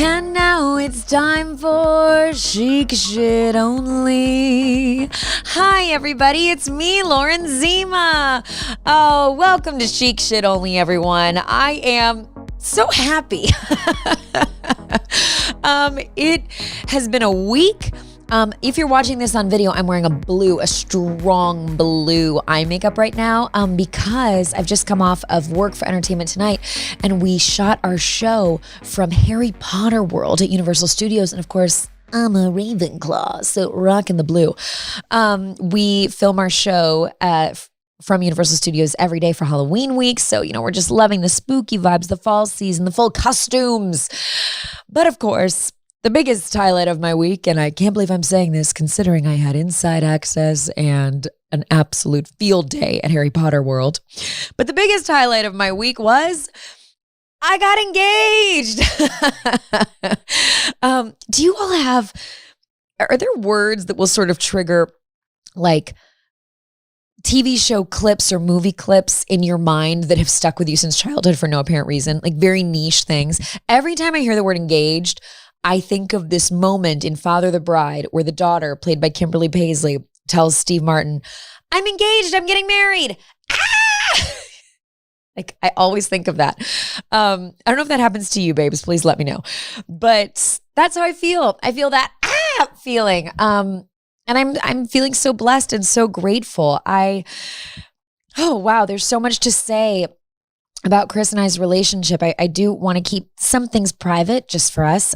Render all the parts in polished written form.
And now it's time for Chic Shit Only. Hi, everybody. It's me, Lauren Zima. Oh, welcome to Chic Shit Only, everyone. I am so happy. It has been a week. If you're watching this on video, I'm wearing a strong blue eye makeup right now because I've just come off of Work for Entertainment Tonight, and we shot our show from Harry Potter World at Universal Studios. And of course, I'm a Ravenclaw, so rocking the blue. We film our show from Universal Studios every day for Halloween week. So, we're just loving the spooky vibes, the fall season, the full costumes. But of course, the biggest highlight of my week, and I can't believe I'm saying this considering I had inside access and an absolute field day at Harry Potter World, but the biggest highlight of my week was I got engaged. Do you all are there words that will sort of trigger like TV show clips or movie clips in your mind that have stuck with you since childhood for no apparent reason, like very niche things? Every time I hear the word engaged, I think of this moment in Father the Bride where the daughter, played by Kimberly Paisley, tells Steve Martin, "I'm engaged, I'm getting married." Ah! Like, I always think of that. I don't know if that happens to you, babes. Please let me know. But that's how I feel. I feel that feeling. And I'm feeling so blessed and so grateful. Oh, wow, there's so much to say about Chris and I's relationship. I do want to keep some things private just for us.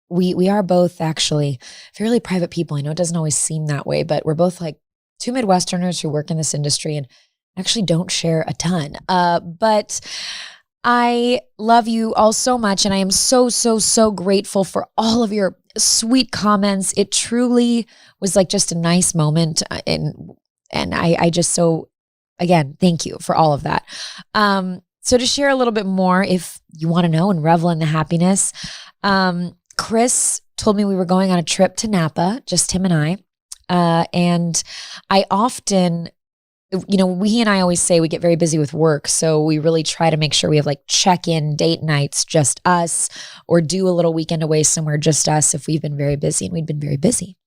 We are both actually fairly private people. I know it doesn't always seem that way, but we're both like two Midwesterners who work in this industry and actually don't share a ton. But I love you all so much, and I am so, so, so grateful for all of your sweet comments. It truly was like just a nice moment, and I just so, again, thank you for all of that. So to share a little bit more, if you want to know and revel in the happiness, Chris told me we were going on a trip to Napa, just him and I. And I often, he and I always say we get very busy with work. So we really try to make sure we have like check-in date nights, just us, or do a little weekend away somewhere, just us, if we've been very busy, and we'd been very busy.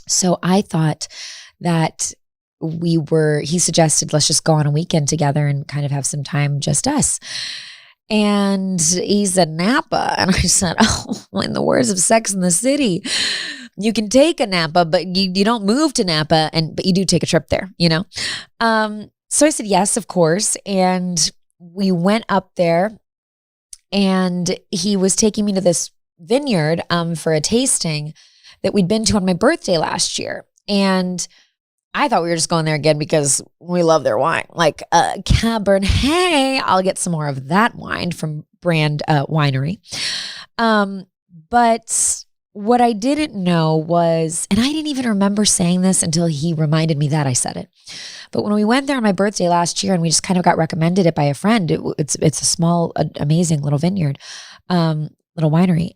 So I thought that he suggested, let's just go on a weekend together and kind of have some time, just us. And he said, Napa. And I said, oh, in the words of Sex and the City, you can take a Napa, but you don't move to Napa, but you do take a trip there, So I said, yes, of course. And we went up there, and he was taking me to this vineyard for a tasting that we'd been to on my birthday last year. And I thought we were just going there again because we love their wine, like Cabernet. I'll get some more of that wine from Brand Winery. But what I didn't know was, and I didn't even remember saying this until he reminded me that I said it. But when we went there on my birthday last year, and we just kind of got recommended it by a friend, it's a small, amazing little vineyard, little winery.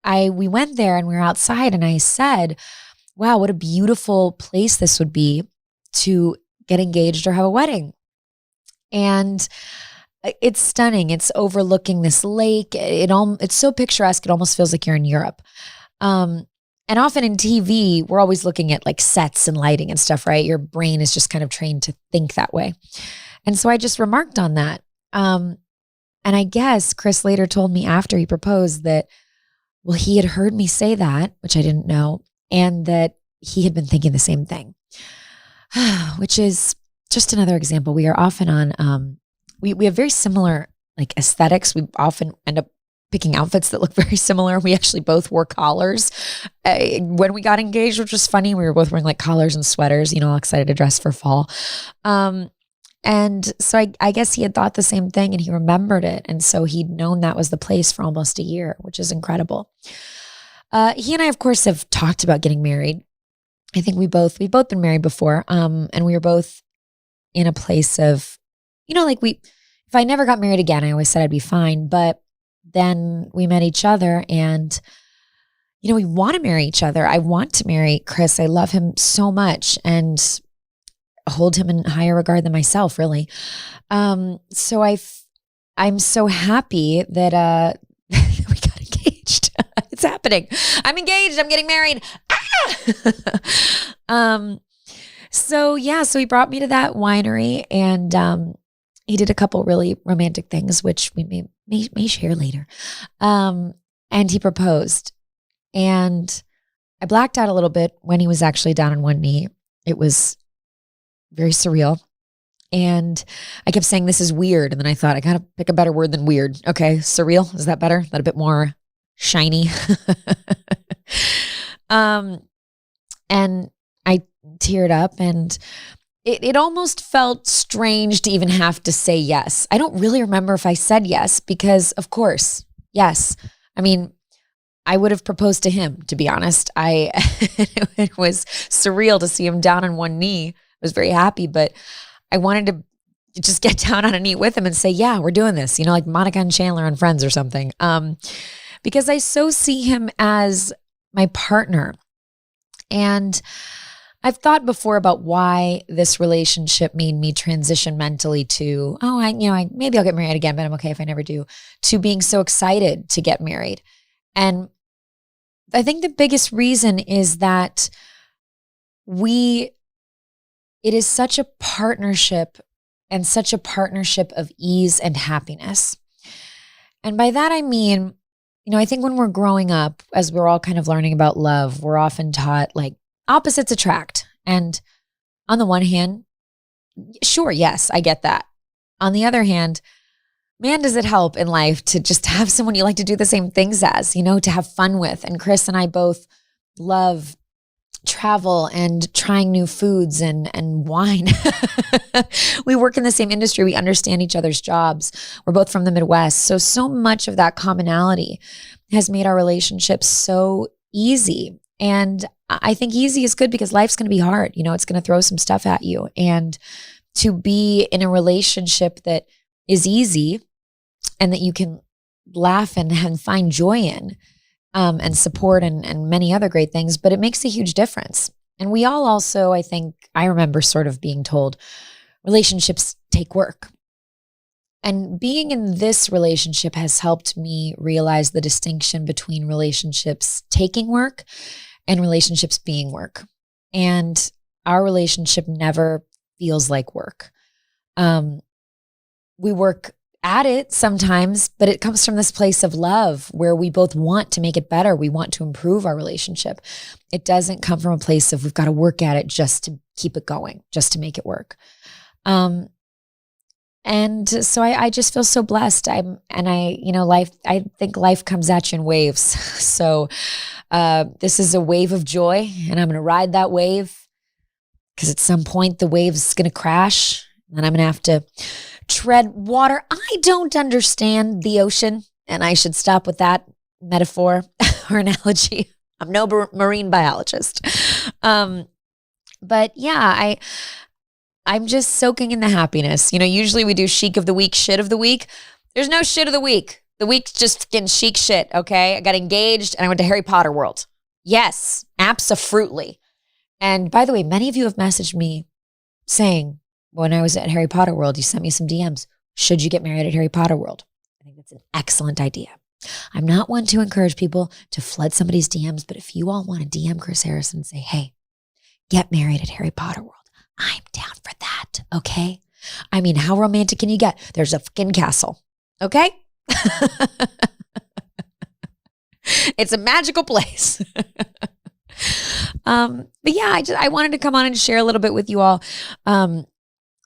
We went there and we were outside, and I said, wow, what a beautiful place this would be to get engaged or have a wedding. And it's stunning. It's overlooking this lake. It's so picturesque. It almost feels like you're in Europe. And often in TV, we're always looking at like sets and lighting and stuff, right? Your brain is just kind of trained to think that way. And so I just remarked on that. And I guess Chris later told me after he proposed that, well, he had heard me say that, which I didn't know, and that he had been thinking the same thing, which is just another example. We are often on, we have very similar like aesthetics. We often end up picking outfits that look very similar. We actually both wore collars when we got engaged, which was funny. We were both wearing like collars and sweaters, all excited to dress for fall. And so I guess he had thought the same thing, and he remembered it. And so he'd known that was the place for almost a year, which is incredible. He and I, of course, have talked about getting married. I think we've both been married before. And we were both in a place of, if I never got married again, I always said I'd be fine. But then we met each other, and, we want to marry each other. I want to marry Chris. I love him so much and hold him in higher regard than myself, really. So I'm so happy that we got engaged. happening? I'm engaged. I'm getting married. So he brought me to that winery, and he did a couple really romantic things, which we may share later. And he proposed, and I blacked out a little bit when he was actually down on one knee. It was very surreal. And I kept saying, this is weird. And then I thought, I got to pick a better word than weird. Okay. Surreal. Is that better? That a bit more shiny? And I teared up, and it almost felt strange to even have to say yes. I don't really remember if I said yes, because of course, yes. I mean, I would have proposed to him, to be honest. It was surreal to see him down on one knee. I was very happy, but I wanted to just get down on a knee with him and say, yeah, we're doing this, like Monica and Chandler on Friends or something. Because I so see him as my partner. And I've thought before about why this relationship made me transition mentally to, maybe I'll get married again, but I'm okay if I never do, to being so excited to get married. And I think the biggest reason is that it is such a partnership, and such a partnership of ease and happiness. And by that, I mean, I think when we're growing up, as we're all kind of learning about love, we're often taught like opposites attract. And on the one hand, sure, yes, I get that. On the other hand, man, does it help in life to just have someone you like to do the same things as, to have fun with. And Chris and I both love travel and trying new foods and wine. We work in the same industry. We understand each other's jobs. We're both from the Midwest. So much of that commonality has made our relationship so easy. And I think easy is good because life's going to be hard. It's going to throw some stuff at you. And to be in a relationship that is easy and that you can laugh and find joy in, and support and many other great things, but it makes a huge difference. And we all also, I remember sort of being told relationships take work. And being in this relationship has helped me realize the distinction between relationships taking work and relationships being work. And our relationship never feels like work. We work at it sometimes, but it comes from this place of love where we both want to make it better. We want to improve our relationship. It doesn't come from a place of we've got to work at it just to keep it going, just to make it work. And so I just feel so blessed. I think life comes at you in waves. So this is a wave of joy, and I'm going to ride that wave because at some point the wave's going to crash, and I'm going to have to tread water. I don't understand the ocean, and I should stop with that metaphor or analogy. I'm no marine biologist. But yeah, I'm just soaking in the happiness. Usually we do chic of the week, shit of the week. There's no shit of the week. The week's just getting chic shit, okay? I got engaged and I went to Harry Potter World. Yes, abso-fruitly. And by the way, many of you have messaged me saying, when I was at Harry Potter World, you sent me some DMs. Should you get married at Harry Potter World? I think that's an excellent idea. I'm not one to encourage people to flood somebody's DMs, but if you all want to DM Chris Harrison and say, hey, get married at Harry Potter World, I'm down for that, okay? I mean, how romantic can you get? There's a fucking castle, okay? It's a magical place. But yeah, I wanted to come on and share a little bit with you all.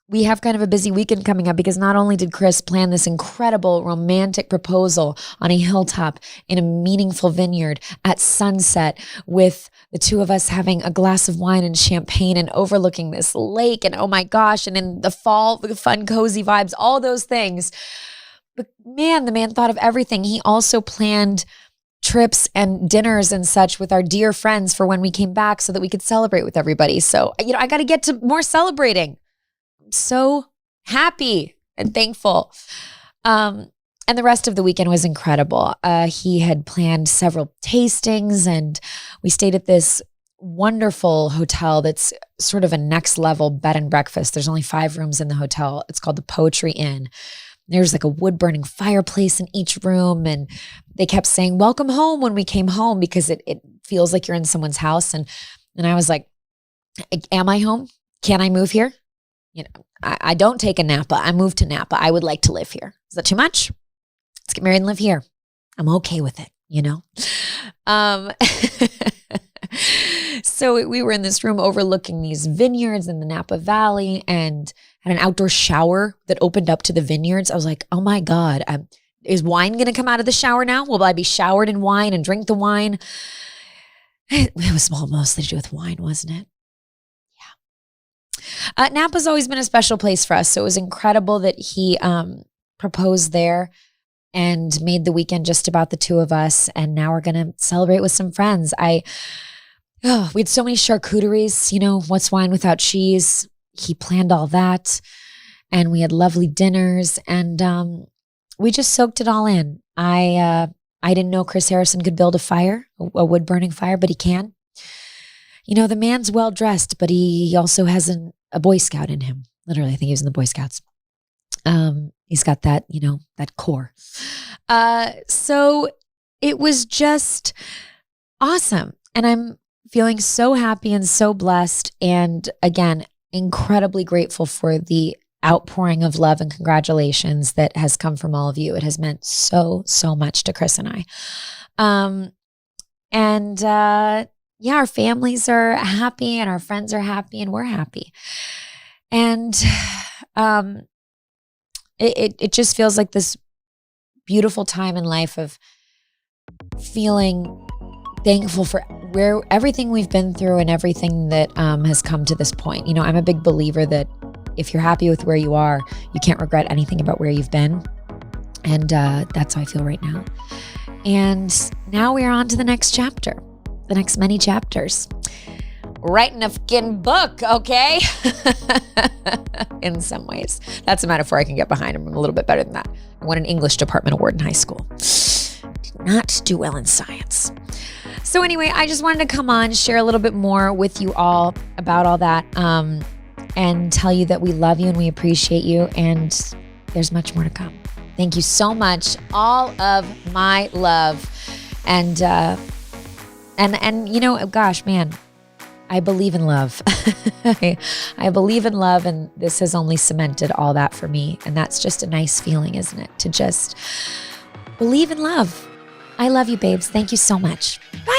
We have kind of a busy weekend coming up because not only did Chris plan this incredible romantic proposal on a hilltop in a meaningful vineyard at sunset with the two of us having a glass of wine and champagne and overlooking this lake, and oh my gosh, and in the fall, the fun, cozy vibes, all those things. But man, the man thought of everything. He also planned trips and dinners and such with our dear friends for when we came back so that we could celebrate with everybody. So, I got to get to more celebrating. So happy and thankful. And the rest of the weekend was incredible. He had planned several tastings, and we stayed at this wonderful hotel that's sort of a next level bed and breakfast. There's only 5 rooms in the hotel. It's called the Poetry Inn. There's like a wood burning fireplace in each room. And they kept saying, welcome home when we came home, because it feels like you're in someone's house. And I was like, am I home? Can I move here? You know, I don't take a Napa. I moved to Napa. I would like to live here. Is that too much? Let's get married and live here. I'm okay with it, you know? So we were in this room overlooking these vineyards in the Napa Valley, and had an outdoor shower that opened up to the vineyards. I was like, oh my God, is wine going to come out of the shower now? Will I be showered in wine and drink the wine? It was mostly to do with wine, wasn't it? Yeah. Napa's always been a special place for us. So it was incredible that he proposed there and made the weekend just about the two of us. And now we're going to celebrate with some friends. We had so many charcuteries, you know, what's wine without cheese? He planned all that, and we had lovely dinners, and we just soaked it all in. I didn't know Chris Harrison could build a fire, a wood burning fire, but he can. You know, the man's well dressed, but he also has a Boy Scout in him. Literally, I think he was in the Boy Scouts. He's got that, you know, that core. So it was just awesome, and I'm feeling so happy and so blessed, and again, incredibly grateful for the outpouring of love and congratulations that has come from all of you. It has meant so, so much to Chris and I. Yeah, our families are happy, and our friends are happy, and we're happy. And it just feels like this beautiful time in life of feeling thankful for everything we've been through and everything that has come to this point. You know, I'm a big believer that if you're happy with where you are, you can't regret anything about where you've been. And that's how I feel right now. And now we're on to the next chapter, the next many chapters. Writing a fucking book, okay? In some ways. That's a metaphor I can get behind. I'm a little bit better than that. I won an English department award in high school. Did not do well in science. So anyway, I just wanted to come on, share a little bit more with you all about all that, and tell you that we love you and we appreciate you, and there's much more to come. Thank you so much. All of my love. And you know, gosh, man, I believe in love. I believe in love, and this has only cemented all that for me. And that's just a nice feeling, isn't it? To just believe in love. I love you, babes. Thank you so much. Bye.